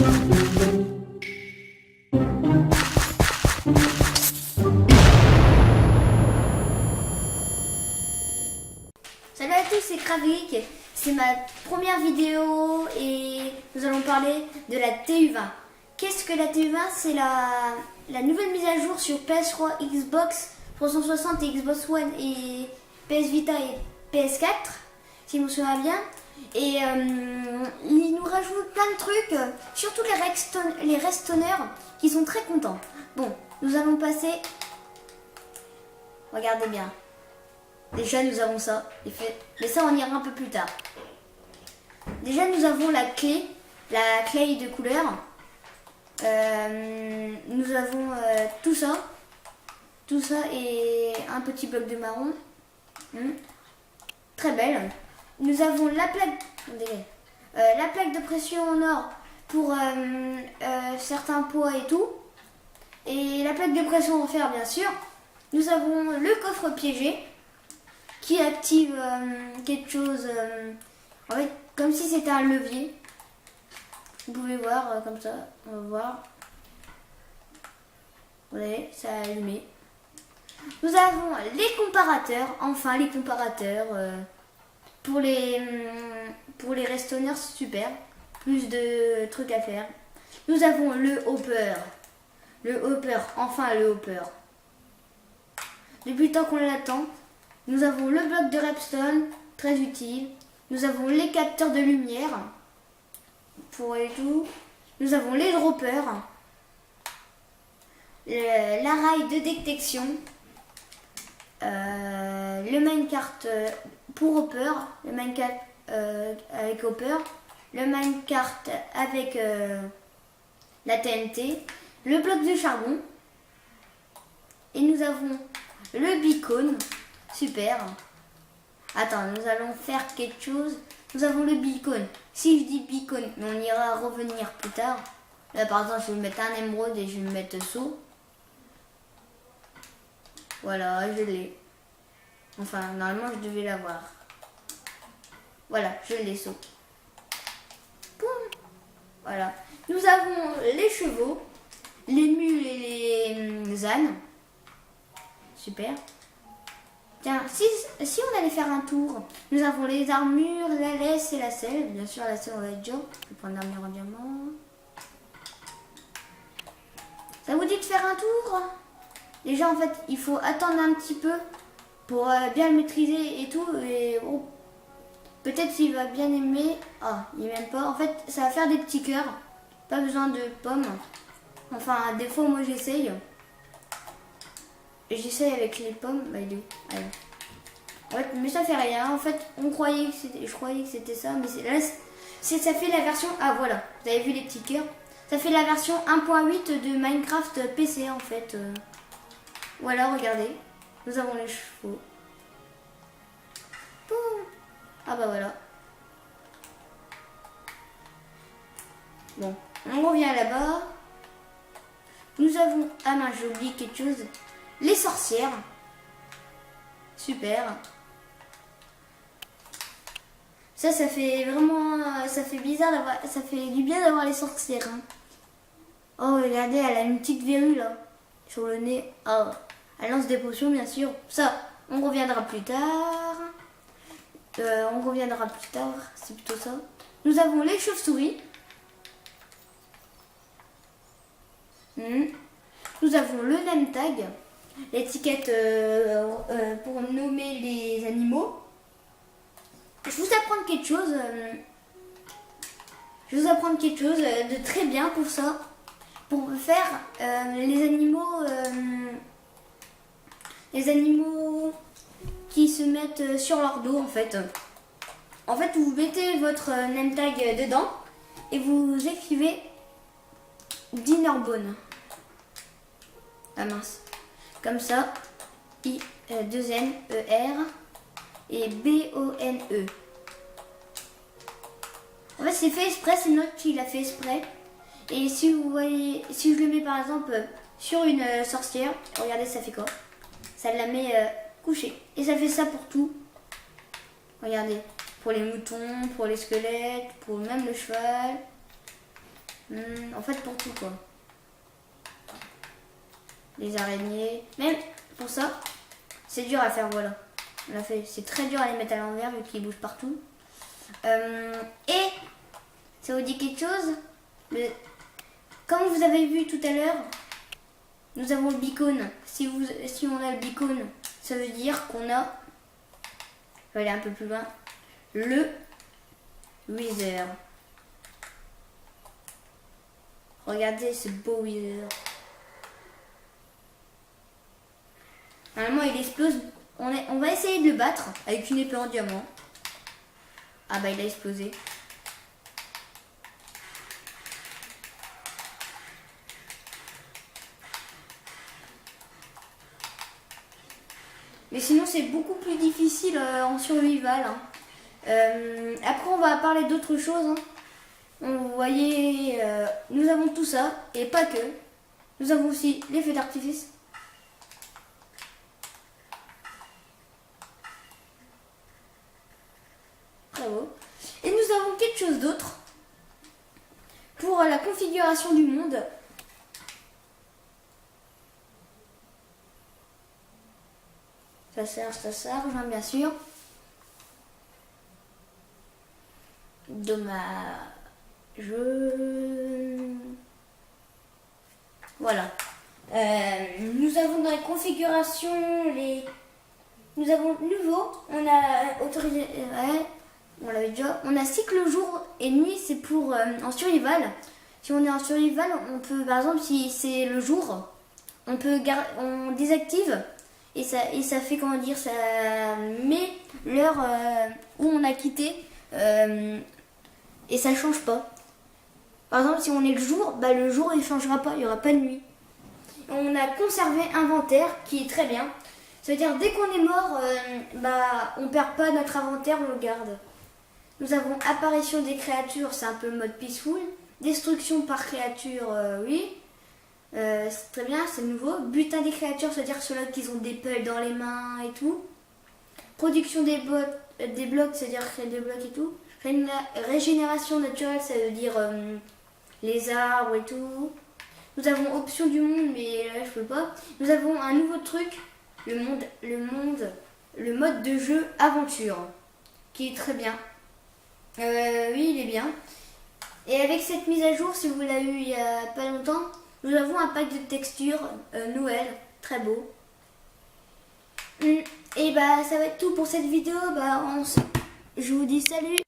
Salut à tous, c'est Kravik, c'est ma première vidéo et nous allons parler de la TU20. Qu'est-ce que la TU20? C'est la nouvelle mise à jour sur PS3, Xbox 360 et Xbox One et PS Vita et PS4, si je me souviens bien. Et ils nous rajoutent plein de trucs, surtout les restonneurs qui sont très contents. Bon, nous allons passer, regardez bien. Déjà nous avons ça, mais ça on ira un peu plus tard. Déjà nous avons la clé de couleur. Nous avons tout ça et un petit bloc de marron. Très belle. Nous avons la plaque de pression en or pour certains poids et tout. Et la plaque de pression en fer bien sûr. Nous avons le coffre piégé qui active quelque chose, en fait, comme si c'était un levier. Vous pouvez voir comme ça, on va voir. Vous voyez, ça a allumé. Nous avons les comparateurs, enfin les comparateurs. Pour les restonneurs, c'est super. Plus de trucs à faire. Nous avons le hopper. Enfin le hopper. Depuis le temps qu'on l'attend. Nous avons le bloc de redstone, très utile. Nous avons les capteurs de lumière pour et tout. Nous avons les droppers, la rail de détection, le minecart pour hopper, le minecart avec hopper, le minecart avec la TNT, le bloc de charbon. Et nous avons le beacon. Super. Attends, nous allons faire quelque chose. Nous avons le beacon. Si je dis beacon, mais on ira revenir plus tard. Là, par exemple, je vais mettre un émeraude et je vais mettre saut. Voilà, je l'ai. Enfin, normalement, je devais l'avoir. Voilà, je l'ai saut. Boum. Voilà. Nous avons les chevaux, les mules et les ânes. Super. Tiens, si on allait faire un tour, nous avons les armures, la laisse et la selle. Bien sûr, la selle, on va être dur. Je vais prendre l'armure en diamant. Ça vous dit de faire un tour? Déjà, en fait, il faut attendre un petit peu pour bien le maîtriser et tout. Et oh, peut-être s'il va bien aimer. Ah, il n'aime pas. En fait, ça va faire des petits cœurs. Pas besoin de pommes. Enfin, des fois, moi, j'essaye. J'essaye avec les pommes, bah il est. Allez. En fait, mais ça fait rien. En fait, je croyais que c'était ça, mais là, ça fait la version. Ah voilà, vous avez vu les petits cœurs. Ça fait la version 1.8 de Minecraft PC en fait. Voilà, regardez. Nous avons les chevaux. Boum. Ah bah voilà. Bon, on revient là-bas. Nous avons. Ah mince, j'ai oublié quelque chose. Les sorcières. Super. Ça fait vraiment. Ça fait bizarre d'avoir. Ça fait du bien d'avoir les sorcières. Hein. Oh, regardez, elle a une petite verrue là. Sur le nez. Oh. Elle lance des potions, bien sûr. Ça, on reviendra plus tard. C'est plutôt ça. Nous avons les chauves-souris. Nous avons le name tag. L'étiquette pour nommer les animaux. Je vais vous apprendre quelque chose. De très bien pour ça. Pour faire les animaux qui se mettent sur leur dos en fait. En fait, vous mettez votre name tag dedans et vous écrivez Dinnerbone. Ah mince. Comme ça, I-2-N-E-R et B-O-N-E. En fait, c'est fait exprès, c'est notre qui l'a fait exprès. Et si vous voyez, si je le mets par exemple sur une sorcière, regardez, ça fait quoi? Ça la met couchée. Et ça fait ça pour tout. Regardez, pour les moutons, pour les squelettes, pour même le cheval. En fait, pour tout quoi. Les araignées. Même pour ça, c'est dur à faire, voilà. On l'a fait. C'est très dur à les mettre à l'envers vu qu'ils bougent partout. Et ça vous dit quelque chose? Mais, comme vous avez vu tout à l'heure, nous avons le beacon. Si on a le beacon, ça veut dire qu'on a, je vais aller un peu plus loin, le Wither. Regardez ce beau Wither. Normalement il explose. On va essayer de le battre avec une épée en diamant. Ah bah il a explosé. Mais sinon c'est beaucoup plus difficile en survival. Après on va parler d'autres choses. Vous voyez, nous avons tout ça et pas que. Nous avons aussi les feux d'artifice. Bravo. Et nous avons quelque chose d'autre pour la configuration du monde. Ça sert, bien sûr. Dommage. Voilà. Nous avons dans les configurations nous avons nouveau. On a autorisé. On l'avait déjà. On a cycle jour et nuit, c'est pour en survival. Si on est en survival, on peut, par exemple, si c'est le jour, on désactive et ça fait, comment dire, ça met l'heure où on a quitté et ça change pas. Par exemple, si on est le jour, bah, le jour il changera pas, il n'y aura pas de nuit. On a conservé inventaire qui est très bien. Ça veut dire dès qu'on est mort, on perd pas notre inventaire, on le garde. Nous avons apparition des créatures, c'est un peu le mode peaceful. Destruction par créature, oui. C'est très bien, c'est nouveau. Butin des créatures, c'est-à-dire ceux-là qui ont des pelles dans les mains et tout. Production des blocs, c'est-à-dire créer des blocs et tout. Régénération naturelle, ça veut dire les arbres et tout. Nous avons option du monde, mais là je peux pas. Nous avons un nouveau truc, le mode de jeu aventure, qui est très bien. Oui, il est bien. Et avec cette mise à jour, si vous l'avez eu il y a pas longtemps, nous avons un pack de textures Noël, très beau. Et bah ça va être tout pour cette vidéo. Je vous dis salut.